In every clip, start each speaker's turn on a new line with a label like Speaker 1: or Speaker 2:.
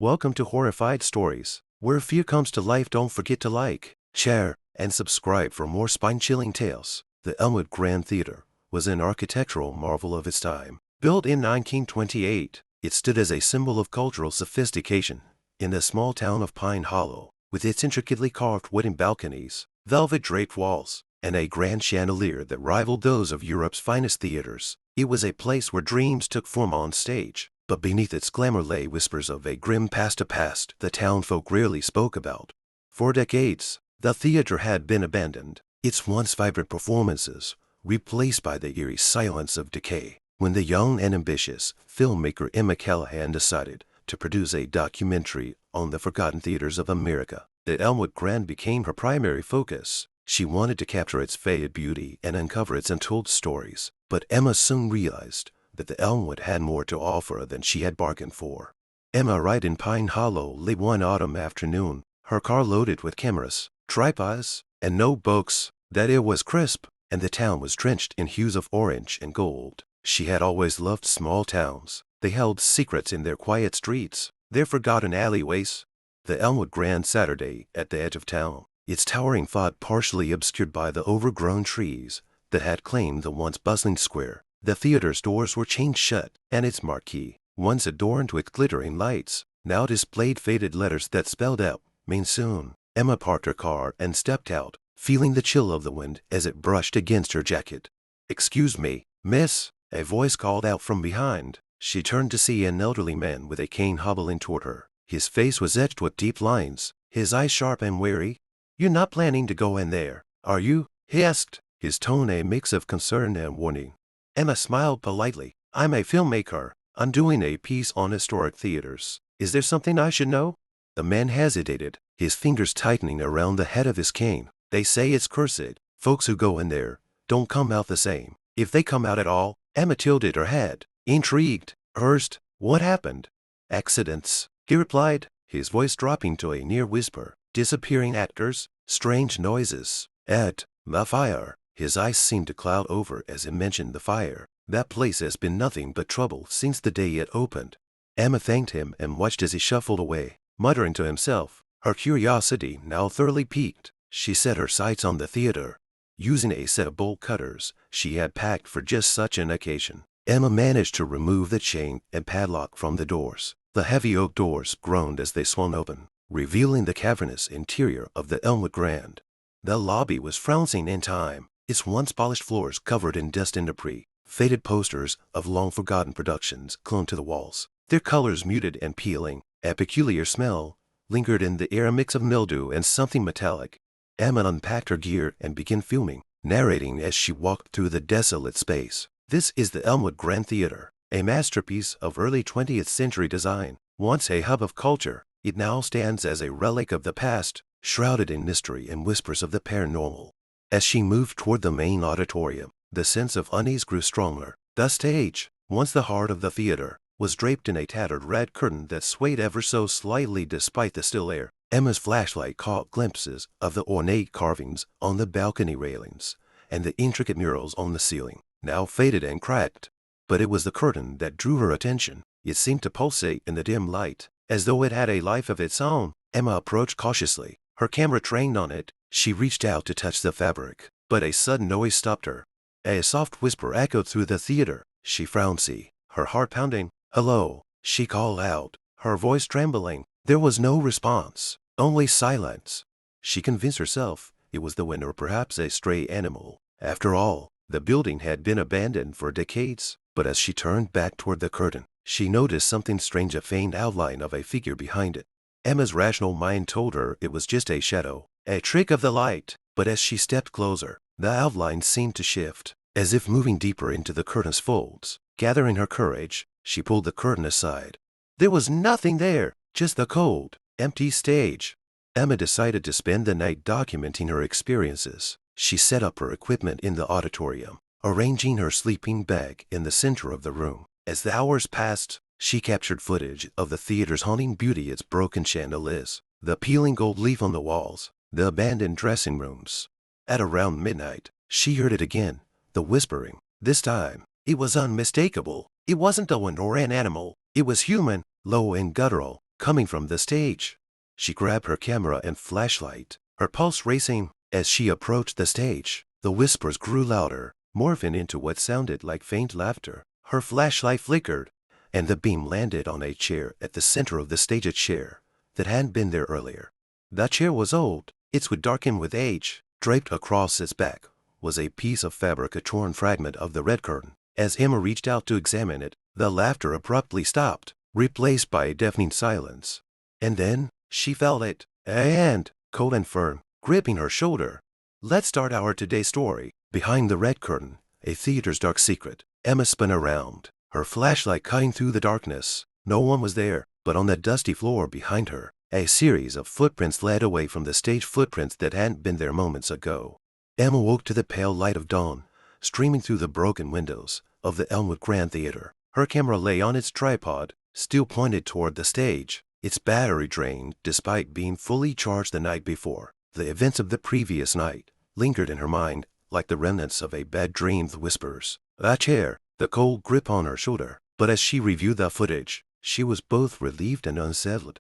Speaker 1: Welcome to Horrified Stories, where fear comes to life. Don't forget to like, share, and subscribe for more spine-chilling tales. The Elmwood Grand Theater was an architectural marvel of its time. Built in 1928, it stood as a symbol of cultural sophistication in the small town of Pine Hollow, with its intricately carved wooden balconies, velvet-draped walls, and a grand chandelier that rivaled those of Europe's finest theaters. It was a place where dreams took form on stage, but beneath its glamour lay whispers of a grim past the town folk rarely spoke about. For decades, the theater had been abandoned, its once vibrant performances replaced by the eerie silence of decay, when the young and ambitious filmmaker Emma Callahan decided to produce a documentary on the forgotten theaters of America. The Elmwood Grand became her primary focus. She wanted to capture its faded beauty and uncover its untold stories, but Emma soon realized that the Elmwood had more to offer than she had bargained for. Emma arrived in Pine Hollow late one autumn afternoon, her car loaded with cameras, tripods, and notebooks. That air was crisp, and the town was drenched in hues of orange and gold. She had always loved small towns. They held secrets in their quiet streets, their forgotten alleyways. The Elmwood Grand Saturday at the edge of town, its towering facade partially obscured by the overgrown trees that had claimed the once bustling square. The theater's doors were chained shut, and its marquee, once adorned with glittering lights, now displayed faded letters that spelled out, "Main soon." Emma parked her car and stepped out, feeling the chill of the wind as it brushed against her jacket. "Excuse me, miss," a voice called out from behind. She turned to see an elderly man with a cane hobbling toward her. His face was etched with deep lines, his eyes sharp and wary. "You're not planning to go in there, are you?" he asked, his tone a mix of concern and warning. Emma smiled politely. "I'm a filmmaker. I'm doing a piece on historic theaters. Is there something I should know?" The man hesitated, his fingers tightening around the head of his cane. "They say it's cursed. Folks who go in there don't come out the same. If they come out at all." Emma tilted her head, intrigued. "Hurst, what happened?" "Accidents," he replied, his voice dropping to a near whisper. "Disappearing actors, strange noises, and the fire." His eyes seemed to cloud over as he mentioned the fire. "That place has been nothing but trouble since the day it opened." Emma thanked him and watched as he shuffled away, muttering to himself. Her curiosity now thoroughly piqued, she set her sights on the theater. Using a set of bolt cutters she had packed for just such an occasion, Emma managed to remove the chain and padlock from the doors. The heavy oak doors groaned as they swung open, revealing the cavernous interior of the Elmwood Grand. The lobby was frowning in time, its once polished floors covered in dust and debris. Faded posters of long-forgotten productions clung to the walls, their colors muted and peeling. A peculiar smell lingered in the air, a mix of mildew and something metallic. Emma unpacked her gear and began filming, narrating as she walked through the desolate space. "This is the Elmwood Grand Theater, a masterpiece of early 20th century design. Once a hub of culture, it now stands as a relic of the past, shrouded in mystery and whispers of the paranormal." As she moved toward the main auditorium, the sense of unease grew stronger. The stage, once the heart of the theater, was draped in a tattered red curtain that swayed ever so slightly despite the still air. Emma's flashlight caught glimpses of the ornate carvings on the balcony railings and the intricate murals on the ceiling, now faded and cracked. But it was the curtain that drew her attention. It seemed to pulsate in the dim light, as though it had a life of its own. Emma approached cautiously, her camera trained on it. She reached out to touch the fabric, but a sudden noise stopped her. A soft whisper echoed through the theater. She frowned, her heart pounding. "Hello," she called out, her voice trembling. There was no response, only silence. She convinced herself it was the wind or perhaps a stray animal. After all, the building had been abandoned for decades. But as she turned back toward the curtain, she noticed something strange, a faint outline of a figure behind it. Emma's rational mind told her it was just a shadow, a trick of the light. But as she stepped closer, the outline seemed to shift, as if moving deeper into the curtain's folds. Gathering her courage, she pulled the curtain aside. There was nothing there, just the cold, empty stage. Emma decided to spend the night documenting her experiences. She set up her equipment in the auditorium, arranging her sleeping bag in the center of the room. As the hours passed, she captured footage of the theater's haunting beauty, its broken chandeliers, the peeling gold leaf on the walls, the abandoned dressing rooms. At around midnight, she heard it again, the whispering. This time, it was unmistakable. It wasn't a wind or an animal. It was human, low and guttural, coming from the stage. She grabbed her camera and flashlight, her pulse racing. As she approached the stage, the whispers grew louder, morphing into what sounded like faint laughter. Her flashlight flickered, and the beam landed on a chair at the center of the stage, a chair that hadn't been there earlier. The chair was old, its wood darkened with age. Draped across its back was a piece of fabric, a torn fragment of the red curtain. As Emma reached out to examine it, the laughter abruptly stopped, replaced by a deafening silence. And then she felt it, a hand, cold and firm, gripping her shoulder. Let's start our today's story. Behind the red curtain, a theater's dark secret. Emma spun around, her flashlight cutting through the darkness. No one was there, but on the dusty floor behind her, a series of footprints led away from the stage, footprints that hadn't been there moments ago. Emma woke to the pale light of dawn, streaming through the broken windows of the Elmwood Grand Theater. Her camera lay on its tripod, still pointed toward the stage, its battery drained despite being fully charged the night before. The events of the previous night lingered in her mind like the remnants of a bad dream. The whispers, a chair, the cold grip on her shoulder. But as she reviewed the footage, she was both relieved and unsettled.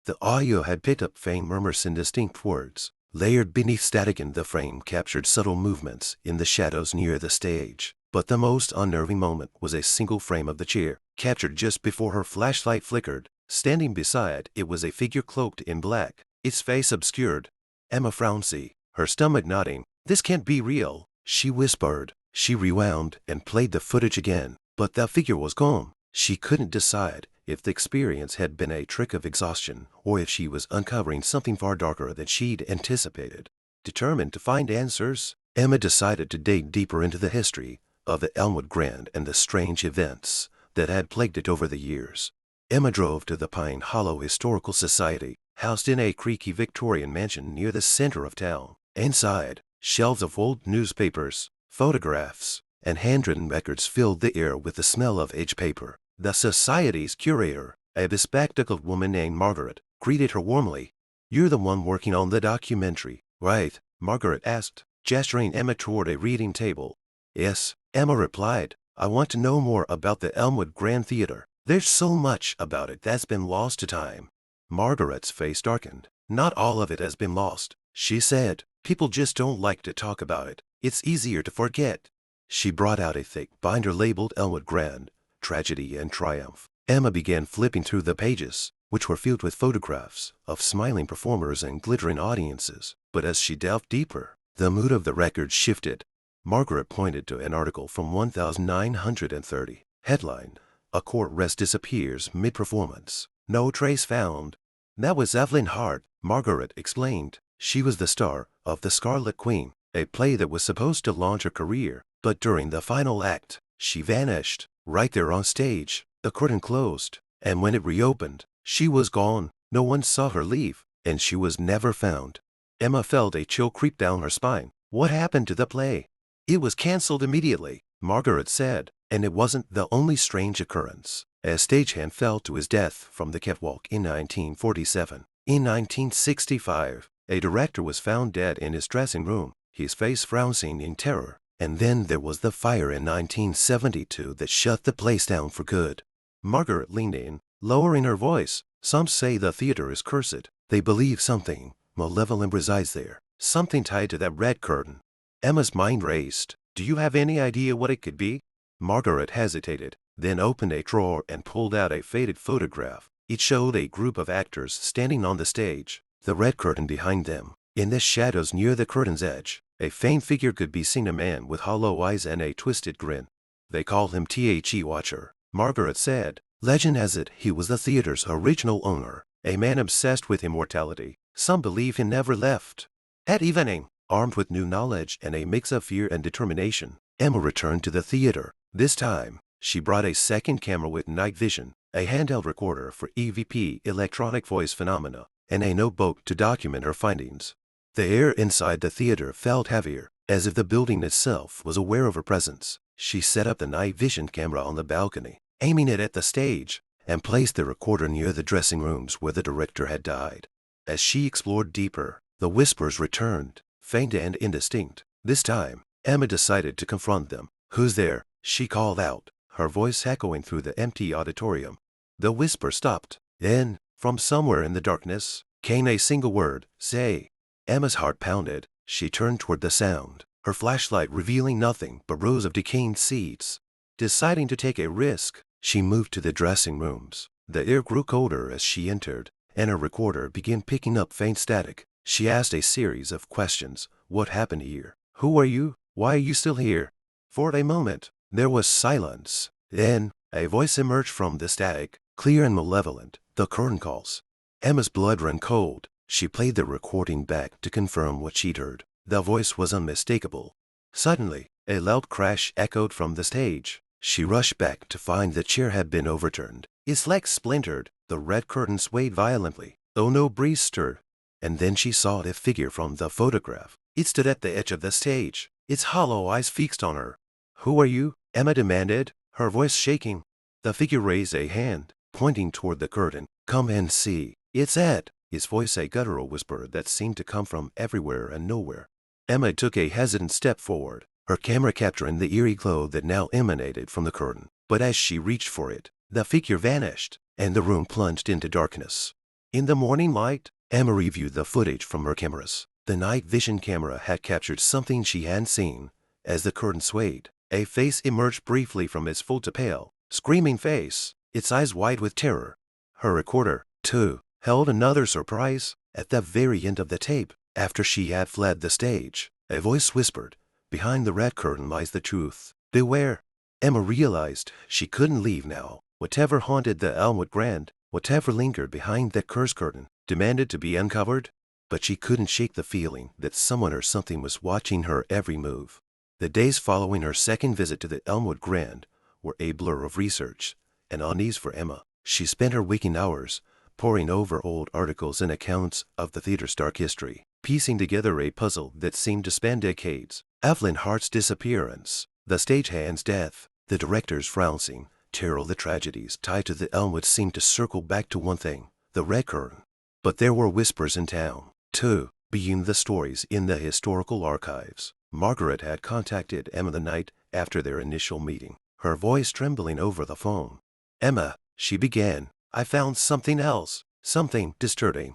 Speaker 1: The audio had picked up faint murmurs, indistinct words, layered beneath static, and the frame captured subtle movements in the shadows near the stage. But the most unnerving moment was a single frame of the chair, captured just before her flashlight flickered. Standing beside it was a figure cloaked in black, its face obscured. Emma frowned, her stomach knotting. This can't be real, she whispered. She rewound and played the footage again, but the figure was gone. She couldn't decide if the experience had been a trick of exhaustion or if she was uncovering something far darker than she'd anticipated. Determined to find answers, Emma decided to dig deeper into the history of the Elmwood Grand and the strange events that had plagued it over the years. Emma drove to the Pine Hollow Historical Society, housed in a creaky Victorian mansion near the center of town. Inside, shelves of old newspapers, photographs, and handwritten records filled the air with the smell of aged paper. The society's curator, a bespectacled woman named Margaret, greeted her warmly. "You're the one working on the documentary, right?" Margaret asked, gesturing Emma toward a reading table. "Yes," Emma replied. "I want to know more about the Elmwood Grand Theater. There's so much about it that's been lost to time." Margaret's face darkened. "Not all of it has been lost," she said. "People just don't like to talk about it. It's easier to forget." She brought out a thick binder labeled Elmwood Grand, Tragedy and Triumph. Emma began flipping through the pages, which were filled with photographs of smiling performers and glittering audiences. But as she delved deeper, the mood of the record shifted. Margaret pointed to an article from 1930. Headline: "A court rest disappears mid-performance. No trace found." "That was Evelyn Hart," Margaret explained. "She was the star of The Scarlet Queen, a play that was supposed to launch her career. But during the final act, she vanished. Right there on stage, the curtain closed, and when it reopened, she was gone. No one saw her leave, and she was never found." Emma felt a chill creep down her spine. "What happened to the play?" "It was canceled immediately," Margaret said. And it wasn't the only strange occurrence. A stagehand fell to his death from the catwalk in 1947. In 1965, a director was found dead in his dressing room, his face frowning in terror. And then there was the fire in 1972 that shut the place down for good. Margaret leaned in, lowering her voice. "Some say the theater is cursed. They believe something malevolent resides there, something tied to that red curtain." Emma's mind raced. "Do you have any idea what it could be?" Margaret hesitated, then opened a drawer and pulled out a faded photograph. It showed a group of actors standing on the stage, the red curtain behind them. In the shadows near the curtain's edge, a faint figure could be seen, a man with hollow eyes and a twisted grin. "They call him The Watcher," Margaret said. "Legend has it he was the theater's original owner, a man obsessed with immortality. Some believe he never left." At evening, armed with new knowledge and a mix of fear and determination, Emma returned to the theater. This time, she brought a second camera with night vision, a handheld recorder for EVP, electronic voice phenomena, and a notebook to document her findings. The air inside the theater felt heavier, as if the building itself was aware of her presence. She set up the night vision camera on the balcony, aiming it at the stage, and placed the recorder near the dressing rooms where the director had died. As she explored deeper, the whispers returned, faint and indistinct. This time, Emma decided to confront them. "Who's there?" she called out, her voice echoing through the empty auditorium. The whisper stopped, Then, from somewhere in the darkness, came a single word, say. Emma's heart pounded. She turned toward the sound, her flashlight revealing nothing but rows of decaying seats. Deciding to take a risk, she moved to the dressing rooms. The air grew colder as she entered, and her recorder began picking up faint static. She asked a series of questions. What happened here? Who are you? Why are you still here? For a moment, there was silence. Then, a voice emerged from the static, clear and malevolent. The curtain calls. Emma's blood ran cold. She played the recording back to confirm what she'd heard. The voice was unmistakable. Suddenly, a loud crash echoed from the stage. She rushed back to find the chair had been overturned. Its legs splintered. The red curtain swayed violently, though no breeze stirred. And then she saw a figure from the photograph. It stood at the edge of the stage, its hollow eyes fixed on her. Who are you? Emma demanded, her voice shaking. The figure raised a hand, pointing toward the curtain. Come and see. It's Ed. His voice a guttural whisper that seemed to come from everywhere and nowhere. Emma took a hesitant step forward, her camera capturing the eerie glow that now emanated from the curtain. But as she reached for it, the figure vanished, and the room plunged into darkness. In the morning light, Emma reviewed the footage from her cameras. The night vision camera had captured something she hadn't seen. As the curtain swayed, a face emerged briefly from its full to pale, screaming face, its eyes wide with terror. Her recorder, too, held another surprise. At the very end of the tape, after she had fled the stage, a voice whispered, "Behind the red curtain lies the truth. Beware." Emma realized she couldn't leave now. Whatever haunted the Elmwood Grand, whatever lingered behind that cursed curtain, demanded to be uncovered. But she couldn't shake the feeling that someone or something was watching her every move. The days following her second visit to the Elmwood Grand were a blur of research and unease for Emma. She spent her waking hours poring over old articles and accounts of the theater's dark history, piecing together a puzzle that seemed to span decades. Evelyn Hart's disappearance, the stagehand's death, the director's frouncing, Terrell, the tragedies tied to the Elmwood seemed to circle back to one thing, the red curtain. But there were whispers in town, too, beyond the stories in the historical archives. Margaret had contacted Emma the night after their initial meeting, her voice trembling over the phone. "Emma," she began, "I found something else, something disturbing."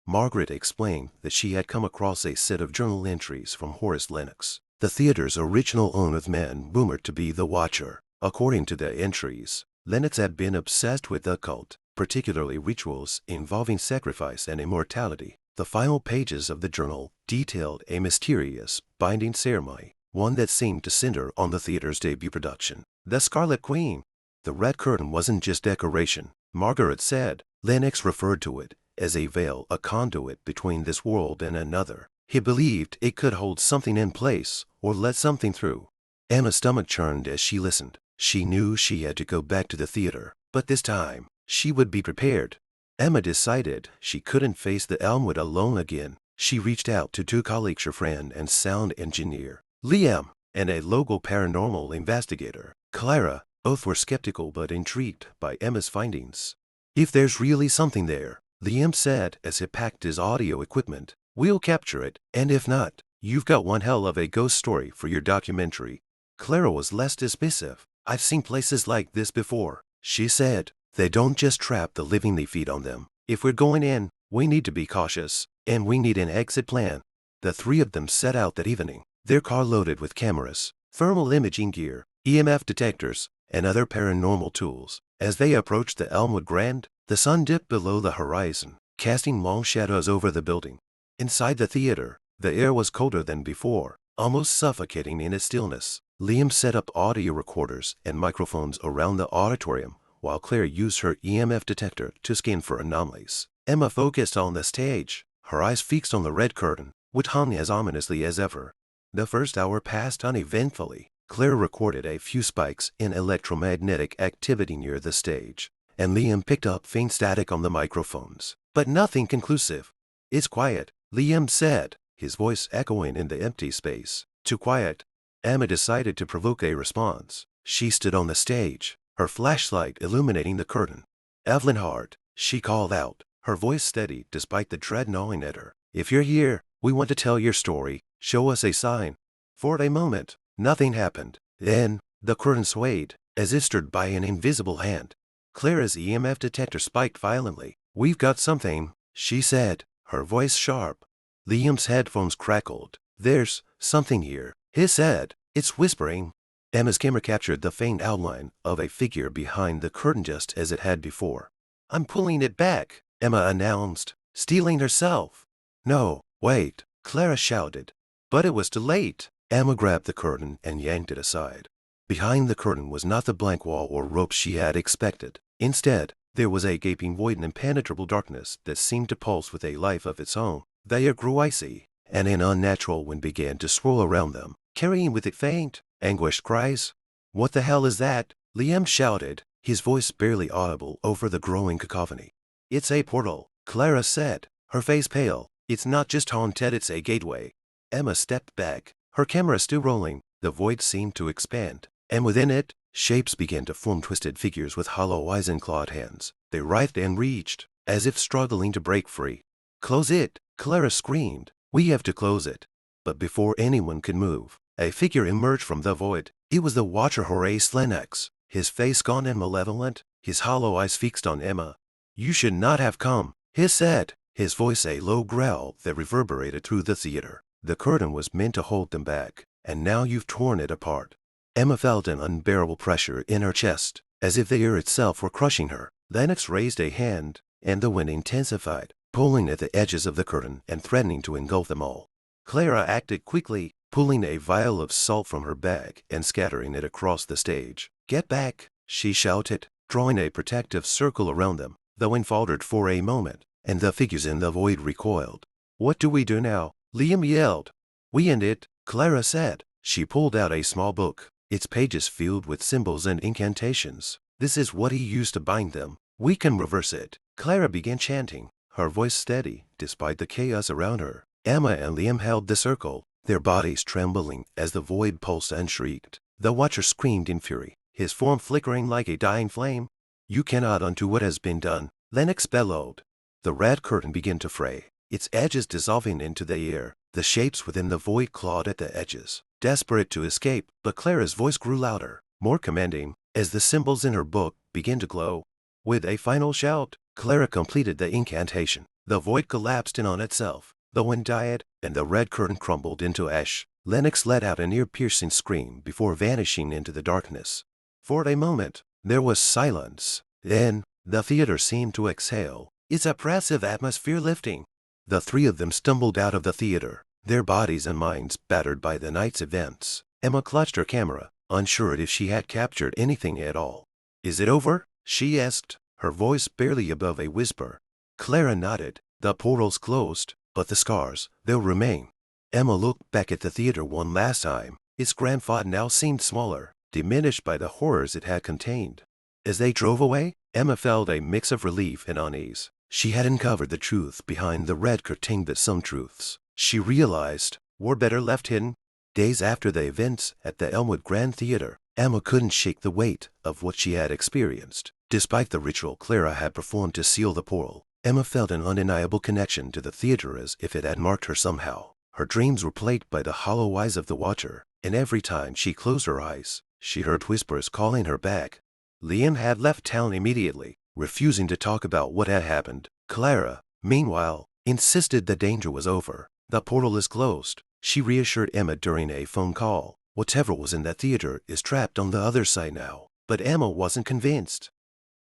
Speaker 1: Margaret explained that she had come across a set of journal entries from Horace Lennox, the theater's original owner of man rumored to be the Watcher. According to the entries, Lennox had been obsessed with the occult, particularly rituals involving sacrifice and immortality. The final pages of the journal detailed a mysterious, binding ceremony, one that seemed to center on the theater's debut production, The Scarlet Queen. The red curtain wasn't just decoration, Margaret said. Lennox referred to it as a veil, a conduit between this world and another. He believed it could hold something in place or let something through. Emma's stomach churned as she listened. She knew she had to go back to the theater, but this time, she would be prepared. Emma decided she couldn't face the Elmwood alone again. She reached out to two colleagues, her friend and sound engineer, Liam, and a local paranormal investigator, Clara. Both were skeptical but intrigued by Emma's findings. "If there's really something there," Liam said as he packed his audio equipment, "we'll capture it, and if not, you've got one hell of a ghost story for your documentary." Clara was less dismissive. "I've seen places like this before," she said. "They don't just trap the living, they feed on them. If we're going in, we need to be cautious, and we need an exit plan." The three of them set out that evening, their car loaded with cameras, thermal imaging gear, EMF detectors, and other paranormal tools. As they approached the Elmwood Grand, the sun dipped below the horizon, casting long shadows over the building. Inside the theater, the air was colder than before, almost suffocating in its stillness. Liam set up audio recorders and microphones around the auditorium, while Claire used her EMF detector to scan for anomalies. Emma focused on the stage, her eyes fixed on the red curtain, which hung as ominously as ever. The first hour passed uneventfully. Claire recorded a few spikes in electromagnetic activity near the stage, and Liam picked up faint static on the microphones, but nothing conclusive. "It's quiet," Liam said, his voice echoing in the empty space. "Too quiet." Emma decided to provoke a response. She stood on the stage, her flashlight illuminating the curtain. "Evelyn Hart," she called out, her voice steady despite the dread gnawing at her. "If you're here, we want to tell your story. Show us a sign." For a moment, nothing happened. Then, the curtain swayed, as if stirred by an invisible hand. Clara's EMF detector spiked violently. "We've got something," she said, her voice sharp. Liam's headphones crackled. "There's something here," he said. "It's whispering." Emma's camera captured the faint outline of a figure behind the curtain just as it had before. "I'm pulling it back," Emma announced, steeling herself. "No, wait," Clara shouted. But it was too late. Emma grabbed the curtain and yanked it aside. Behind the curtain was not the blank wall or ropes she had expected. Instead, there was a gaping void and impenetrable darkness that seemed to pulse with a life of its own. The air grew icy, and an unnatural wind began to swirl around them, carrying with it faint, anguished cries. "What the hell is that?" Liam shouted, his voice barely audible over the growing cacophony. "It's a portal," Clara said, her face pale. "It's not just haunted, it's a gateway." Emma stepped back, her camera still rolling. The void seemed to expand, and within it, shapes began to form, twisted figures with hollow eyes and clawed hands. They writhed and reached, as if struggling to break free. "Close it!" Clara screamed. "We have to close it." But before anyone could move, a figure emerged from the void. It was the Watcher Horace Lennox, his face gaunt and malevolent, his hollow eyes fixed on Emma. "You should not have come," he said, his voice a low growl that reverberated through the theater. "The curtain was meant to hold them back, and now you've torn it apart." Emma felt an unbearable pressure in her chest, as if the air itself were crushing her. Lennox raised a hand, and the wind intensified, pulling at the edges of the curtain and threatening to engulf them all. Clara acted quickly, pulling a vial of salt from her bag and scattering it across the stage. "Get back," she shouted, drawing a protective circle around them. The wind faltered for a moment, and the figures in the void recoiled. "What do we do now?" Liam yelled. "We end it," Clara said. She pulled out a small book, its pages filled with symbols and incantations. "This is what he used to bind them. We can reverse it." Clara began chanting, her voice steady despite the chaos around her. Emma and Liam held the circle, their bodies trembling as the void pulsed and shrieked. The Watcher screamed in fury, his form flickering like a dying flame. "You cannot undo what has been done," Lennox bellowed. The red curtain began to fray, its edges dissolving into the air. The shapes within the void clawed at the edges, desperate to escape, but Clara's voice grew louder, more commanding, as the symbols in her book began to glow. With a final shout, Clara completed the incantation. The void collapsed in on itself. The wind died, and the red curtain crumbled into ash. Lennox let out an ear-piercing scream before vanishing into the darkness. For a moment, there was silence. Then, the theater seemed to exhale, its oppressive atmosphere lifting. The three of them stumbled out of the theater, their bodies and minds battered by the night's events. Emma clutched her camera, unsure if she had captured anything at all. "Is it over?" she asked, her voice barely above a whisper. Clara nodded. "The portal's closed, but the scars, they'll remain." Emma looked back at the theater one last time. Its grand façade now seemed smaller, diminished by the horrors it had contained. As they drove away, Emma felt a mix of relief and unease. She had uncovered the truth behind the red curtain, but some truths, she realized, were better left hidden. Days after the events at the Elmwood Grand Theater, Emma couldn't shake the weight of what she had experienced. Despite the ritual Clara had performed to seal the portal, Emma felt an undeniable connection to the theater, as if it had marked her somehow. Her dreams were plagued by the hollow eyes of the Watcher, and every time she closed her eyes, she heard whispers calling her back. Liam had left town immediately, refusing to talk about what had happened. Clara, meanwhile, insisted the danger was over. "The portal is closed," she reassured Emma during a phone call. "Whatever was in that theater is trapped on the other side now." But Emma wasn't convinced.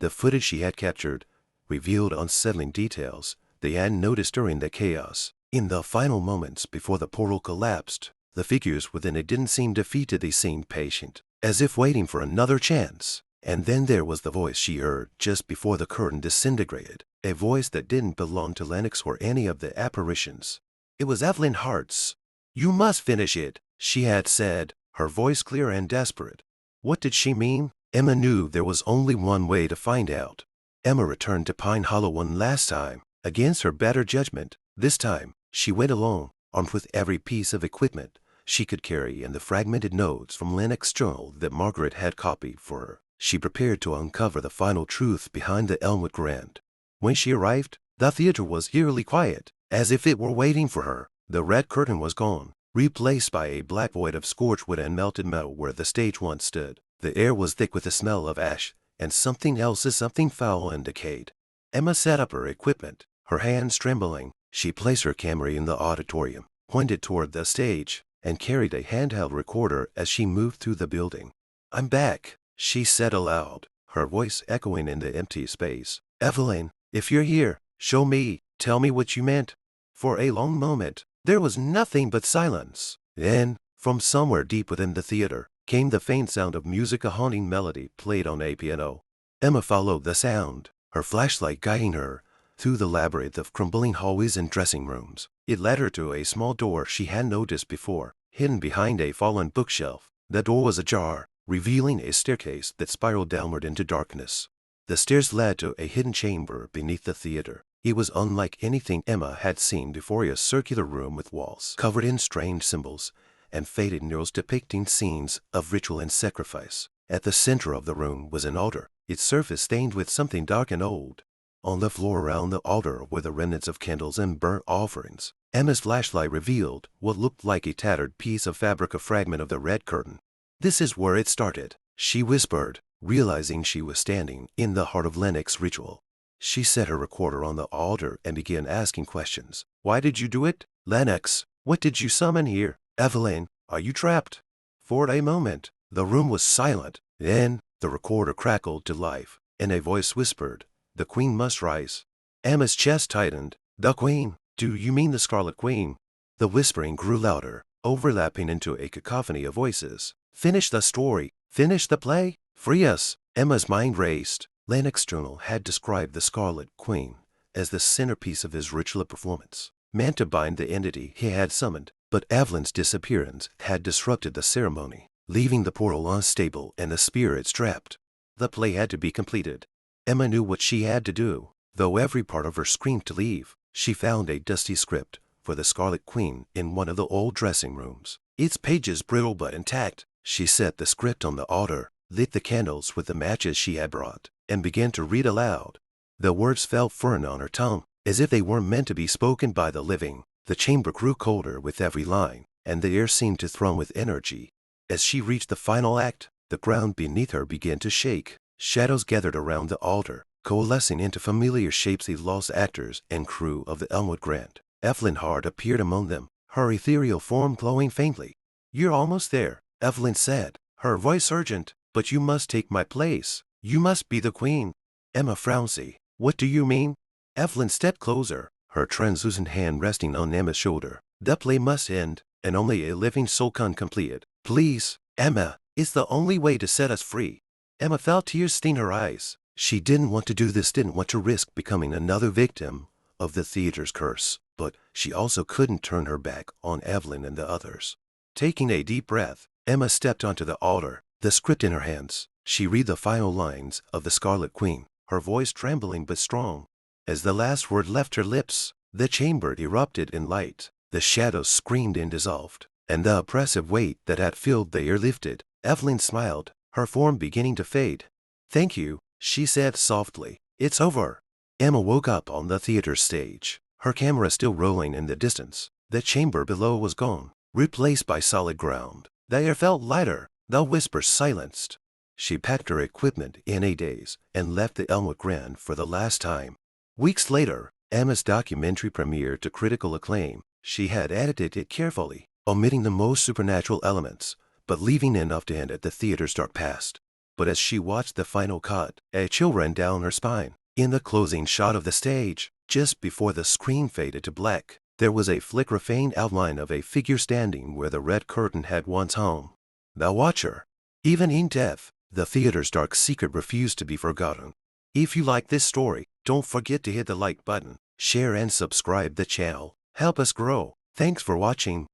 Speaker 1: The footage she had captured revealed unsettling details they hadn't noticed during the chaos. In the final moments before the portal collapsed, the figures within it didn't seem defeated, they seemed patient, as if waiting for another chance. And then there was the voice she heard just before the curtain disintegrated, a voice that didn't belong to Lennox or any of the apparitions. It was Evelyn Hart's. "You must finish it," she had said, her voice clear and desperate. What did she mean? Emma knew there was only one way to find out. Emma returned to Pine Hollow one last time, against her better judgment. This time, she went alone, armed with every piece of equipment she could carry and the fragmented notes from Lennox's journal that Margaret had copied for her. She prepared to uncover the final truth behind the Elmwood Grand. When she arrived, the theater was eerily quiet, as if it were waiting for her. The red curtain was gone, replaced by a black void of scorched wood and melted metal where the stage once stood. The air was thick with the smell of ash and something else is something foul and decayed. Emma set up her equipment, her hands trembling. She placed her camera in the auditorium, pointed toward the stage, and carried a handheld recorder as she moved through the building. "I'm back," she said aloud, her voice echoing in the empty space. "Evelyn, if you're here, show me, tell me what you meant." For a long moment, there was nothing but silence. Then, from somewhere deep within the theater, came the faint sound of music, a haunting melody played on a piano. Emma followed the sound, her flashlight guiding her through the labyrinth of crumbling hallways and dressing rooms. It led her to a small door she had noticed before, hidden behind a fallen bookshelf. The door was ajar, revealing a staircase that spiraled downward into darkness. The stairs led to a hidden chamber beneath the theater. It was unlike anything Emma had seen before, a circular room with walls covered in strange symbols and faded murals depicting scenes of ritual and sacrifice. At the center of the room was an altar, its surface stained with something dark and old. On the floor around the altar were the remnants of candles and burnt offerings. Emma's flashlight revealed what looked like a tattered piece of fabric, a fragment of the red curtain. "This is where it started," she whispered, realizing she was standing in the heart of Lennox's ritual. She set her recorder on the altar and began asking questions. "Why did you do it? Lennox, what did you summon here? Evelyn, are you trapped?" For a moment, the room was silent. Then, the recorder crackled to life, and a voice whispered, "The Queen must rise." Emma's chest tightened. "The Queen? Do you mean the Scarlet Queen?" The whispering grew louder, overlapping into a cacophony of voices. "Finish the story. Finish the play. Free us." Emma's mind raced. Lennox Journal had described the Scarlet Queen as the centerpiece of his ritual performance, meant to bind the entity he had summoned. But Evelyn's disappearance had disrupted the ceremony, leaving the portal unstable and the spirits trapped. The play had to be completed. Emma knew what she had to do, though every part of her screamed to leave. She found a dusty script for the Scarlet Queen in one of the old dressing rooms. Its pages brittle but intact. She set the script on the altar, lit the candles with the matches she had brought, and began to read aloud. The words fell foreign on her tongue, as if they weren't meant to be spoken by the living. The chamber grew colder with every line, and the air seemed to thrum with energy. As she reached the final act, the ground beneath her began to shake. Shadows gathered around the altar, coalescing into familiar shapes, the lost actors and crew of the Elmwood Grand. Evelyn Hart appeared among them, her ethereal form glowing faintly. "You're almost there," Evelyn said, her voice urgent. "But you must take my place. You must be the Queen." Emma frowned. "What do you mean?" Evelyn stepped closer, her translucent hand resting on Emma's shoulder. "The play must end, and only a living soul can complete it. Please, Emma, it's the only way to set us free." Emma felt tears stain her eyes. She didn't want to do this, didn't want to risk becoming another victim of the theater's curse, but she also couldn't turn her back on Evelyn and the others. Taking a deep breath, Emma stepped onto the altar, the script in her hands. She read the final lines of the Scarlet Queen, her voice trembling but strong. As the last word left her lips, the chamber erupted in light. The shadows screamed and dissolved, and the oppressive weight that had filled the air lifted. Evelyn smiled, her form beginning to fade. "Thank you," she said softly. "It's over." Emma woke up on the theater stage, her camera still rolling in the distance. The chamber below was gone, replaced by solid ground. The air felt lighter, the whispers silenced. She packed her equipment in a daze and left the Elmwood Grand for the last time. Weeks later, Emma's documentary premiered to critical acclaim. She had edited it carefully, omitting the most supernatural elements, but leaving enough to hint at the theater's dark past. But as she watched the final cut, a chill ran down her spine. In the closing shot of the stage, just before the screen faded to black, there was a flicker, faint outline of a figure standing where the red curtain had once hung. The Watcher. Even in death, the theater's dark secret refused to be forgotten. If you like this story, don't forget to hit the like button, share and subscribe the channel. Help us grow. Thanks for watching.